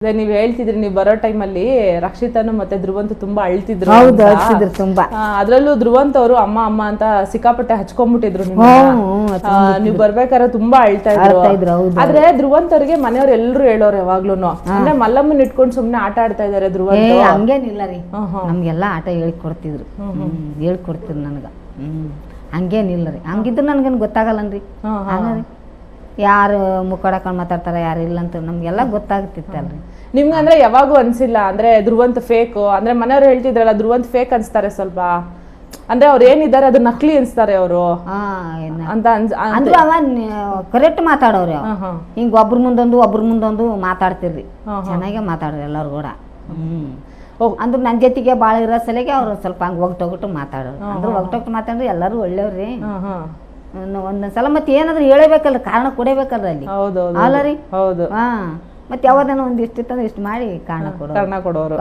ಅದೇ ನೀವ್ ಹೇಳ್ತಿದ್ರಿ ನೀವು ಬರೋ ಟೈಮಲ್ಲಿ ರಕ್ಷಿತಾನು ಮತ್ತೆ ಧ್ರುವಂತ ತುಂಬಾ ಅಳ್ತಿದ್ರು. ಹೌದು, ಅಳ್ತಿದ್ರು ತುಂಬಾ. ಅದ್ರಲ್ಲೂ ಧ್ರುವಂತ ಅವರು ಅಮ್ಮ ಅಮ್ಮ ಅಂತ ಸಿಕ್ಕಾಪಟ್ಟೆ ಹಚ್ಕೊಂಡ್ಬಿಟ್ಟಿದ್ರು. ನೀವ್ ಬರ್ಬೇಕಾದ್ರೆ ತುಂಬಾ ಅಳ್ತಾ ಇದ್ರು. ಆದ್ರೆ ಧ್ರುವಂತ ಅವ್ರಿಗೆ ಮನೆಯವ್ರು ಎಲ್ರು ಹೇಳೋರು ಯಾವಾಗ್ಲೂನು, ಅಂದ್ರೆ ಮಲ್ಲಮ್ಮನ್ ಇಟ್ಕೊಂಡು ಸುಮ್ನೆ ಆಟ ಆಡ್ತಾ ಇದಾರೆ ಧ್ರುವಂತ. ಹಂಗೇನಿಲ್ಲ ರೀ, ನಮ್ಗೆಲ್ಲ ಆಟ ಹೇಳ್ಕೊಡ್ತಿದ್ರು, ಹೇಳ್ಕೊಡ್ತಿದ್ರು ನನಗ. ಹಂಗೇನಿಲ್ಲ ರೀ, ಹಂಗಿದ್ರು ನನ್ಗೇನು ಗೊತ್ತಾಗಲ್ಲನ್ರಿ. ಯಾರು ಮುಖಡಕೊಂಡು ಮಾತಾಡ್ತಾರೆ ಯಾರು ಇಲ್ಲ ಅಂತ ನಮ್ಗೆಲ್ಲ ಗೊತ್ತಾಗ್ತಿತ್ತಲ್ರಿ. ನಿಮ್ಗೆ ಅಂದ್ರೆ ಯಾವಾಗೂ ಅನ್ಸಿಲ್ಲ ಅಂದ್ರೆ ಧ್ರುವಂತ ಫೇಕ್, ಅಂದ್ರೆ ಮನೆಯವ್ರು ಹೇಳ್ತಿದ್ರಲ್ಲ ಧ್ರುವಂತ ಫೇಕ್ ಅನ್ಸ್ತಾರೆ ಸ್ವಲ್ಪ, ಅಂದ್ರೆ ಅವ್ರು ಏನಿದ್ದಾರೆ ಅದು ನಕಲಿ ಅನ್ಸ್ತಾರೆ ಅವರು ಅಂತ ಅಂದ್ರೆ ಅವ ಕರೆಕ್ಟ್ ಮಾತಾಡೋರಿ. ಹಿಂಗ ಒಬ್ರ ಮುಂದೊಂದು ಮಾತಾಡ್ತಿರ್ರಿ, ಚೆನ್ನಾಗೆ ಮಾತಾಡ್ರಿ ಎಲ್ಲರೂ ಕೂಡ. ಅಂದ್ರೆ ನನ್ನ ಜೊತೆಗೆ ಭಾಳ ಇರೋ ಸಲಿಗೆ ಅವ್ರು ಸ್ವಲ್ಪ ಹಂಗೆ ಒಗ್ಟೊಗ್ಟು ಮಾತಾಡೋರು. ಅಂದ್ರೆ ಒಗ್ಟೊಗ್ಟು ಮಾತಾಡ್ರಿ ಎಲ್ಲರೂ ಒಳ್ಳೆಯವ್ರಿ. ಒಂದೊಂದ್ಸಲ ಮತ್ತೆ ಏನಾದ್ರು ಹೇಳಬೇಕಲ್ಲ, ಕಾರಣ ಕೊಡಬೇಕಲ್ಲ ಅಲ್ಲಿ. ಅಲ್ಲ ರೀ, ಮತ್ತೆ ಯಾವ್ದಾನ ಒಂದ್ ಇಷ್ಟಿತ್ತಂದ್ರೆ ಇಷ್ಟು ಮಾಡಿ ಕಾರಣ ಕೊಡೋರು.